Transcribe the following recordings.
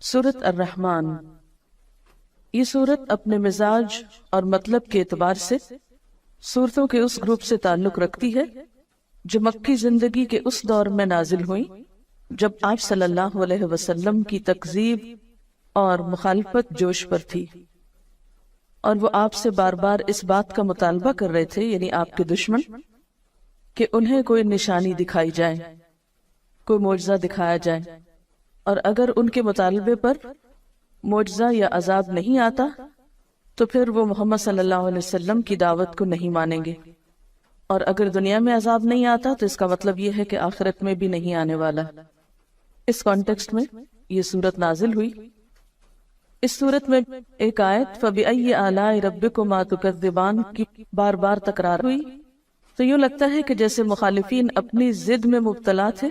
سورۃ الرحمن، یہ سورت اپنے مزاج اور مطلب کے اعتبار سے سورتوں کے اس گروپ سے تعلق رکھتی ہے جو مکی زندگی کے اس دور میں نازل ہوئی جب آپ صلی اللہ علیہ وسلم کی تکذیب اور مخالفت جوش پر تھی، اور وہ آپ سے بار بار اس بات کا مطالبہ کر رہے تھے، یعنی آپ کے دشمن، کہ انہیں کوئی نشانی دکھائی جائے، کوئی معجزہ دکھایا جائے، اور اگر ان کے مطالبے پر معجزہ یا عذاب نہیں آتا تو پھر وہ محمد صلی اللہ علیہ وسلم کی دعوت کو نہیں مانیں گے، اور اگر دنیا میں عذاب نہیں آتا تو اس کا مطلب یہ ہے کہ آخرت میں بھی نہیں آنے والا۔ اس کانٹیکسٹ میں یہ سورت نازل ہوئی۔ اس سورت میں ایک آیت فَبِأَيِّ آلَاءِ رَبِّكُمَا تُكَذِّبَانِ کی بار بار تکرار ہوئی، تو یوں لگتا ہے کہ جیسے مخالفین اپنی ضد میں مبتلا تھے،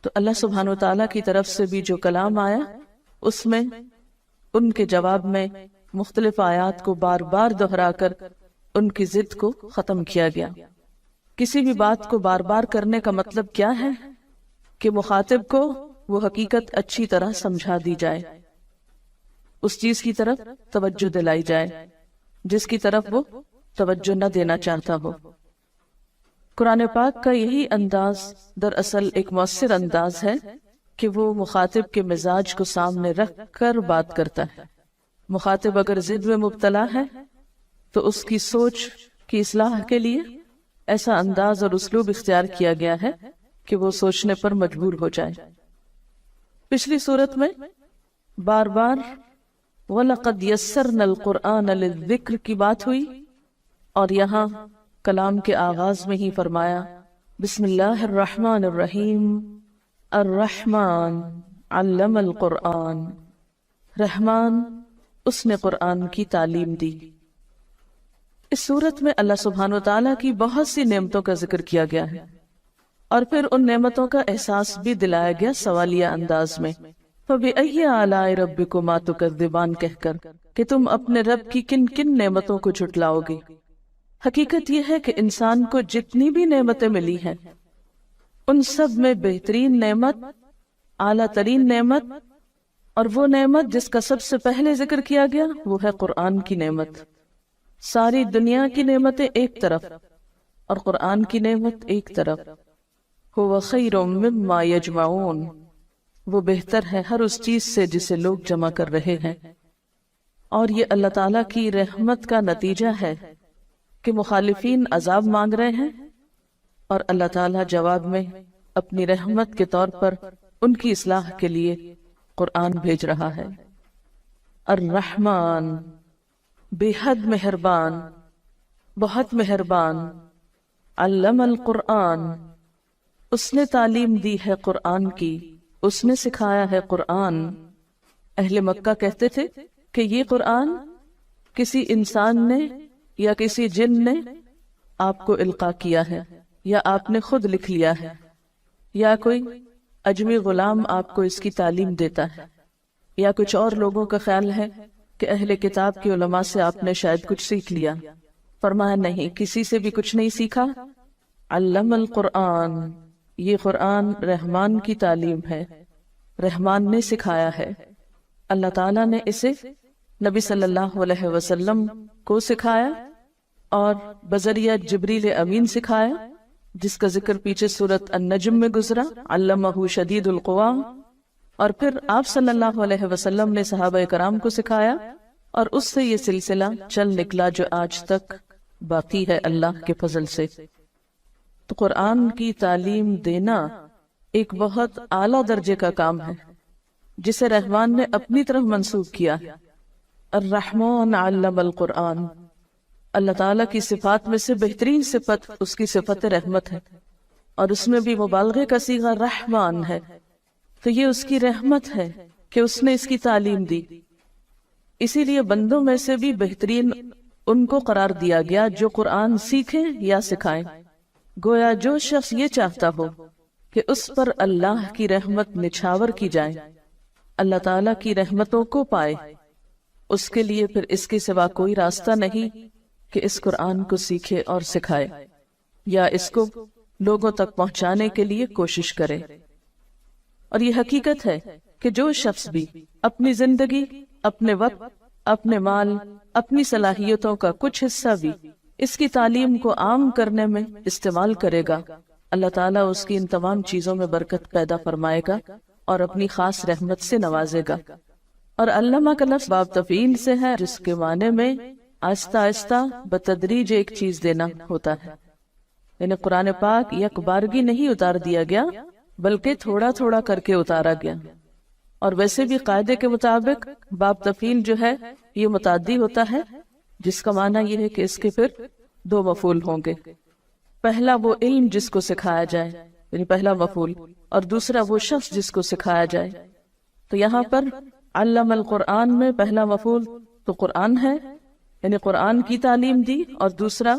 تو اللہ سبحانہ وتعالیٰ کی طرف سے بھی جو کلام آیا اس میں ان کے جواب میں مختلف آیات کو بار بار دہرا کر ان کی ضد کو ختم کیا گیا۔ کسی بھی بات کو بار بار کرنے کا مطلب کیا ہے کہ مخاطب کو وہ حقیقت اچھی طرح سمجھا دی جائے، اس چیز کی طرف توجہ دلائی جائے جس کی طرف وہ توجہ نہ دینا چاہتا ہو۔ قرآن پاک کا یہی انداز دراصل ایک مؤثر انداز ہے کہ وہ مخاطب کے مزاج کو سامنے رکھ کر بات کرتا ہے۔ مخاطب اگر ضد میں مبتلا ہے تو اس کی سوچ کی اصلاح کے لیے ایسا انداز اور اسلوب اختیار کیا گیا ہے کہ وہ سوچنے پر مجبور ہو جائے۔ پچھلی صورت میں بار بار وَلَقَدْ يَسَّرْنَا الْقُرْآنَ لِلذِّكْرِ کی بات ہوئی، اور یہاں کلام کے آغاز میں ہی فرمایا بسم اللہ الرحمن الرحیم، الرحمن علم القرآن، رحمان اس نے قرآن کی تعلیم دی۔ اس صورت میں اللہ سبحانہ وتعالیٰ کی بہت سی نعمتوں کا ذکر کیا گیا ہے، اور پھر ان نعمتوں کا احساس بھی دلایا گیا سوالیہ انداز میں، فَبِأَيِّ آلَاءِ رَبِّكُمَا تُكَذِّبَانِ کہہ کر کہ تم اپنے رب کی کن کن نعمتوں کو جھٹلاؤ گے۔ حقیقت یہ ہے کہ انسان کو جتنی بھی نعمتیں ملی ہیں ان سب میں بہترین نعمت، اعلیٰ ترین نعمت، اور وہ نعمت جس کا سب سے پہلے ذکر کیا گیا وہ ہے قرآن کی نعمت۔ ساری دنیا کی نعمتیں ایک طرف اور قرآن کی نعمت ایک طرف۔ هو خیر مما یجمعون، وہ بہتر ہے ہر اس چیز سے جسے لوگ جمع کر رہے ہیں۔ اور یہ اللہ تعالیٰ کی رحمت کا نتیجہ ہے کہ مخالفین عذاب مانگ رہے ہیں اور اللہ تعالیٰ جواب میں اپنی رحمت کے طور پر ان کی اصلاح کے لیے قرآن بھیج رہا ہے۔ الرحمن، بے حد مہربان، بہت مہربان، علم القرآن، اس نے تعلیم دی ہے قرآن کی، اس نے سکھایا ہے قرآن۔ اہل مکہ کہتے تھے کہ یہ قرآن کسی انسان نے یا کسی جن نے آپ کو القاء کیا ہے، یا آپ نے خود لکھ لیا ہے، یا کوئی اجمی غلام آپ کو اس کی تعلیم دیتا ہے، یا کچھ اور لوگوں کا خیال ہے کہ اہل کتاب کے علماء سے آپ نے شاید کچھ سیکھ لیا۔ فرمایا نہیں، کسی سے بھی کچھ نہیں سیکھا۔ علم القرآن، یہ قرآن رحمان کی تعلیم ہے، رحمان نے سکھایا ہے۔ اللہ تعالیٰ نے اسے نبی صلی اللہ علیہ وسلم کو سکھایا اور بذریعہ جبریل امین سکھایا، جس کا ذکر پیچھے سورۃ النجم میں گزرا، علمہ شدید القوا۔ اور پھر آپ صلی اللہ علیہ وسلم نے صحابہ کرام کو سکھایا، اور اس سے یہ سلسلہ چل نکلا جو آج تک باقی ہے اللہ کے فضل سے۔ تو قرآن کی تعلیم دینا ایک بہت اعلیٰ درجے کا کام ہے جسے رحمان نے اپنی طرف منسوب کیا۔ الرحمن علم القرآن، اللہ تعالیٰ کی صفات میں سے بہترین صفت اس کی صفت رحمت ہے، اور اس میں بھی مبالغے کا صیغہ رحمان ہے، تو یہ اس کی رحمت ہے کہ اس نے اس کی تعلیم دی۔ اسی لیے بندوں میں سے بھی بہترین ان کو قرار دیا گیا جو قرآن سیکھیں یا سکھائیں۔ گویا جو شخص یہ چاہتا ہو کہ اس پر اللہ کی رحمت نچھاور کی جائے، اللہ تعالیٰ کی رحمتوں کو پائے، اس کے لیے پھر اس کے سوا کوئی راستہ نہیں کہ اس قرآن کو سیکھے اور سکھائے، یا اس کو لوگوں تک پہنچانے کے لیے کوشش کرے۔ اور یہ حقیقت ہے کہ جو شخص بھی اپنی زندگی، اپنے وقت، اپنے مال، اپنی صلاحیتوں کا کچھ حصہ بھی اس کی تعلیم کو عام کرنے میں استعمال کرے گا، اللہ تعالیٰ اس کی ان تمام چیزوں میں برکت پیدا فرمائے گا اور اپنی خاص رحمت سے نوازے گا۔ اور علامہ کا لفظ باب تفعیل سے ہے، جس کے معنی میں آہستہ آہستہ بتدریج ایک چیز دینا ہوتا ہے، یعنی قرآن پاک یک بارگی نہیں اتار دیا گیا بلکہ تھوڑا تھوڑا کر کے اتارا گیا۔ اور ویسے بھی قاعدے کے مطابق باب تفعیل جو ہے یہ متعدی ہوتا ہے، جس کا معنی یہ ہے کہ اس کے پھر دو مفعول ہوں گے، پہلا وہ علم جس کو سکھایا جائے یعنی پہلا مفعول، اور دوسرا وہ شخص جس کو سکھایا جائے۔ تو یہاں پر علم القرآن میں پہلا مفعول تو قرآن ہے، یعنی قرآن کی تعلیم دی، اور دوسرا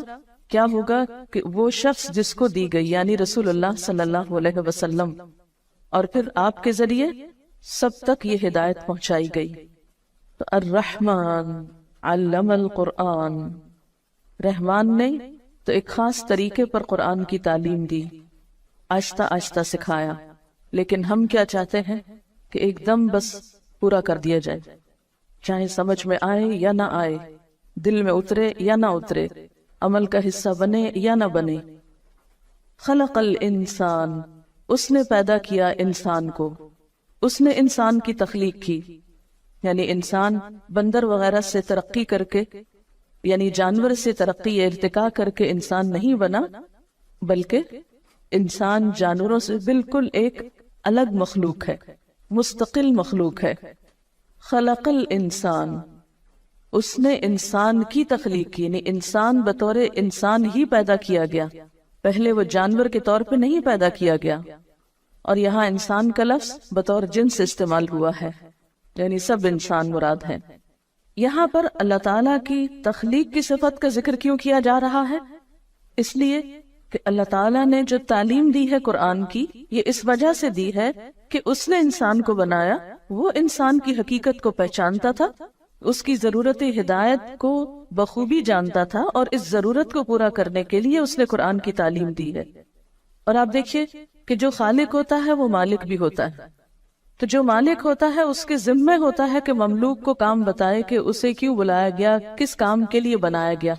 کیا ہوگا کہ وہ شخص جس کو دی گئی یعنی رسول اللہ صلی اللہ علیہ وسلم، اور پھر آپ کے ذریعے سب تک یہ ہدایت پہنچائی گئی۔ تو الرحمن علم القرآن، رحمان نے تو ایک خاص طریقے پر قرآن کی تعلیم دی، آہستہ آہستہ سکھایا، لیکن ہم کیا چاہتے ہیں کہ ایک دم بس پورا کر دیا جائے، چاہے سمجھ میں آئے یا نہ آئے، دل میں اترے یا نہ اترے، عمل کا حصہ بنے یا نہ بنے۔ خلق الانسان، اس نے پیدا کیا انسان کو، اس نے انسان کی تخلیق کی، یعنی انسان بندر وغیرہ سے ترقی کر کے، یعنی جانور سے ترقی ارتقا کر کے انسان نہیں بنا، بلکہ انسان جانوروں سے بالکل ایک الگ مخلوق ہے، مستقل مخلوق ہے۔ خلق الانسان، اس نے انسان کی تخلیق کی، یعنی انسان بطور انسان ہی پیدا کیا گیا، پہلے وہ جانور کے طور پہ نہیں پیدا کیا گیا۔ اور یہاں انسان کا لفظ بطور جنس استعمال ہوا ہے، یعنی سب انسان مراد ہے۔ یہاں پر اللہ تعالیٰ کی تخلیق کی صفت کا ذکر کیوں کیا جا رہا ہے؟ اس لیے کہ اللہ تعالیٰ نے جو تعلیم دی ہے قرآن کی، یہ اس وجہ سے دی ہے کہ اس نے انسان کو بنایا، وہ انسان کی حقیقت کو پہچانتا تھا، اس کی ضرورت ہدایت کو بخوبی جانتا تھا، اور اس ضرورت کو پورا کرنے کے لیے اس نے قرآن کی تعلیم دی ہے۔ اور آپ دیکھیے کہ جو خالق ہوتا ہے وہ مالک بھی ہوتا ہے، تو جو مالک ہوتا ہے اس کے ذمہ ہوتا ہے کہ مملوک کو کام بتائے کہ اسے کیوں بلایا گیا، کس کام کے لیے بنایا گیا۔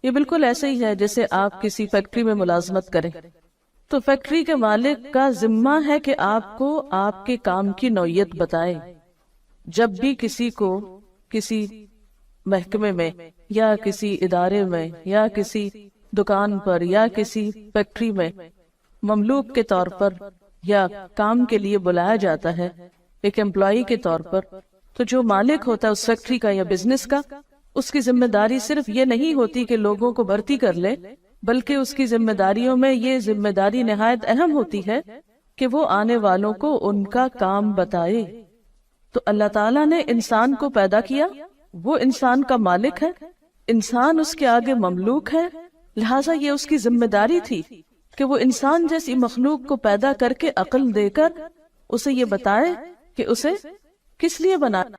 یہ بالکل ایسے ہی ہے جیسے آپ کسی فیکٹری میں ملازمت کریں تو فیکٹری کے مالک کا ذمہ ہے کہ آپ کو آپ کے کام کی نوعیت بتائے۔ جب بھی کسی کو کسی محکمے میں یا کسی ادارے میں یا کسی دکان پر یا کسی فیکٹری میں مملوک کے طور پر یا کام کے لیے بلایا جاتا ہے ایک امپلائی کے طور پر، تو جو مالک ہوتا ہے اس فیکٹری کا یا بزنس کا، اس کی ذمہ داری صرف یہ نہیں ہوتی کہ لوگوں کو بھرتی کر لے، بلکہ اس کی ذمہ داریوں میں یہ ذمہ داری نہایت اہم ہوتی ہے کہ وہ آنے والوں کو ان کا کام بتائے۔ تو اللہ تعالیٰ نے انسان کو پیدا کیا، وہ انسان کا مالک ہے، انسان اس کے آگے مملوک ہے، لہٰذا یہ اس کی ذمہ داری تھی کہ وہ انسان جیسی مخلوق کو پیدا کر کے عقل دے کر اسے یہ بتائے کہ اسے کس لیے بنایا۔